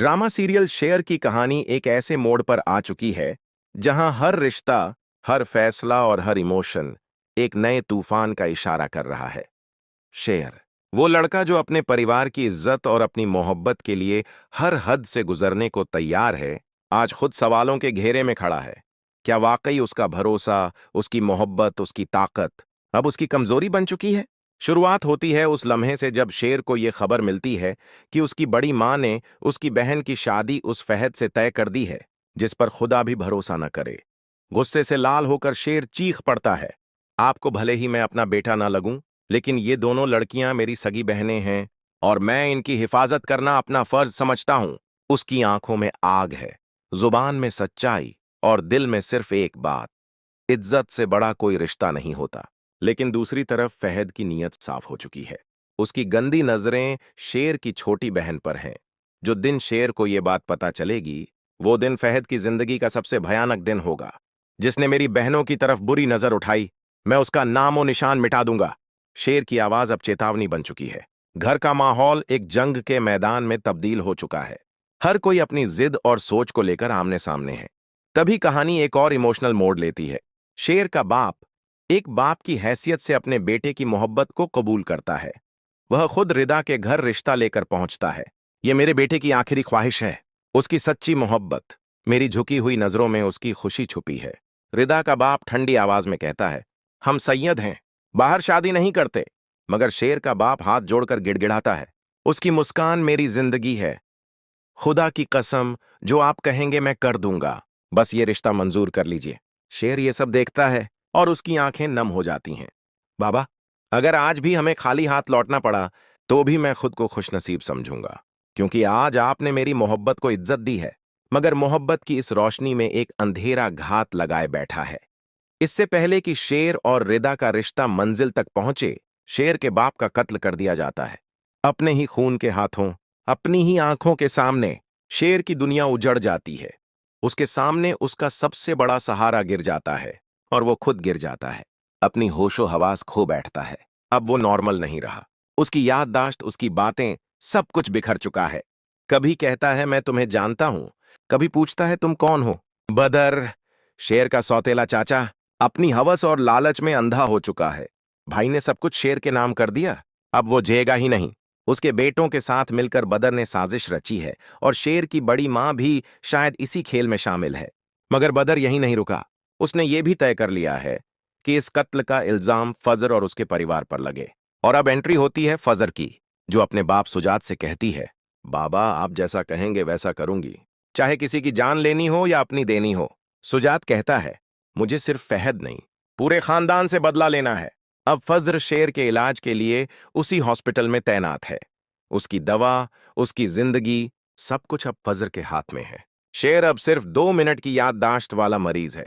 Drama serial शेर की कहानी एक ऐसे मोड़ पर आ चुकी है जहां हर रिश्ता, हर फैसला और हर इमोशन एक नए तूफान का इशारा कर रहा है। शेर, वो लड़का जो अपने परिवार की इज्जत और अपनी मोहब्बत के लिए हर हद से गुजरने को तैयार है, आज खुद सवालों के घेरे में खड़ा है। क्या वाकई उसका भरोसा, उसकी मोहब्बत, उसकी ताकत अब उसकी कमजोरी बन चुकी है? शुरुआत होती है उस लम्हे से जब शेर को यह खबर मिलती है कि उसकी बड़ी मां ने उसकी बहन की शादी उस फहद से तय कर दी है जिस पर खुदा भी भरोसा न करे। गुस्से से लाल होकर शेर चीख पड़ता है, आपको भले ही मैं अपना बेटा ना लगूं, लेकिन ये दोनों लड़कियां मेरी सगी बहनें हैं और मैं इनकी हिफाजत करना अपना फर्ज समझता हूं। उसकी आंखों में आग है, जुबान में सच्चाई और दिल में सिर्फ एक बात, इज्जत से बड़ा कोई रिश्ता नहीं होता। लेकिन दूसरी तरफ फहद की नीयत साफ हो चुकी है। उसकी गंदी नजरें शेर की छोटी बहन पर हैं। जो दिन शेर को यह बात पता चलेगी, वो दिन फहद की जिंदगी का सबसे भयानक दिन होगा। जिसने मेरी बहनों की तरफ बुरी नजर उठाई, मैं उसका नामो निशान मिटा दूंगा। शेर की आवाज अब चेतावनी बन चुकी है। घर का माहौल एक जंग के मैदान में तब्दील हो चुका है। हर कोई अपनी जिद और सोच को लेकर आमने सामने है। तभी कहानी एक और इमोशनल मोड़ लेती है। शेर का बाप एक बाप की हैसियत से अपने बेटे की मोहब्बत को कबूल करता है। वह खुद रिदा के घर रिश्ता लेकर पहुंचता है। यह मेरे बेटे की आखिरी ख्वाहिश है, उसकी सच्ची मोहब्बत। मेरी झुकी हुई नजरों में उसकी खुशी छुपी है। रिदा का बाप ठंडी आवाज में कहता है, हम सैयद हैं, बाहर शादी नहीं करते। मगर शेर का बाप हाथ जोड़कर गिड़गिड़ाता है, उसकी मुस्कान मेरी जिंदगी है। खुदा की कसम, जो आप कहेंगे मैं कर दूंगा, बस ये रिश्ता मंजूर कर लीजिए। शेर ये सब देखता है और उसकी आंखें नम हो जाती हैं। बाबा, अगर आज भी हमें खाली हाथ लौटना पड़ा तो भी मैं खुद को खुशनसीब समझूंगा, क्योंकि आज आपने मेरी मोहब्बत को इज्जत दी है। मगर मोहब्बत की इस रोशनी में एक अंधेरा घात लगाए बैठा है। इससे पहले कि शेर और रिदा का रिश्ता मंजिल तक पहुंचे, शेर के बाप का कत्ल कर दिया जाता है। अपने ही खून के हाथों, अपनी ही आंखों के सामने शेर की दुनिया उजड़ जाती है। उसके सामने उसका सबसे बड़ा सहारा गिर जाता है और वो खुद गिर जाता है। अपनी होशो हवास खो बैठता है। अब वो नॉर्मल नहीं रहा। उसकी याददाश्त, उसकी बातें, सब कुछ बिखर चुका है। कभी कहता है मैं तुम्हें जानता हूं, कभी पूछता है तुम कौन हो। बदर, शेर का सौतेला चाचा, अपनी हवस और लालच में अंधा हो चुका है। भाई ने सब कुछ शेर के नाम कर दिया, अब वो झेगा ही नहीं। उसके बेटों के साथ मिलकर बदर ने साजिश रची है और शेर की बड़ी मां भी शायद इसी खेल में शामिल है। मगर बदर यहीं नहीं रुका। उसने ये भी तय कर लिया है कि इस कत्ल का इल्जाम फजर और उसके परिवार पर लगे। और अब एंट्री होती है फजर की, जो अपने बाप सुजात से कहती है, बाबा आप जैसा कहेंगे वैसा करूंगी, चाहे किसी की जान लेनी हो या अपनी देनी हो। सुजात कहता है, मुझे सिर्फ फहद नहीं, पूरे खानदान से बदला लेना है। अब फजर शेर के इलाज के लिए उसी हॉस्पिटल में तैनात है। उसकी दवा, उसकी जिंदगी, सब कुछ अब फजर के हाथ में है। शेर अब सिर्फ 2 मिनट की याददाश्त वाला मरीज है।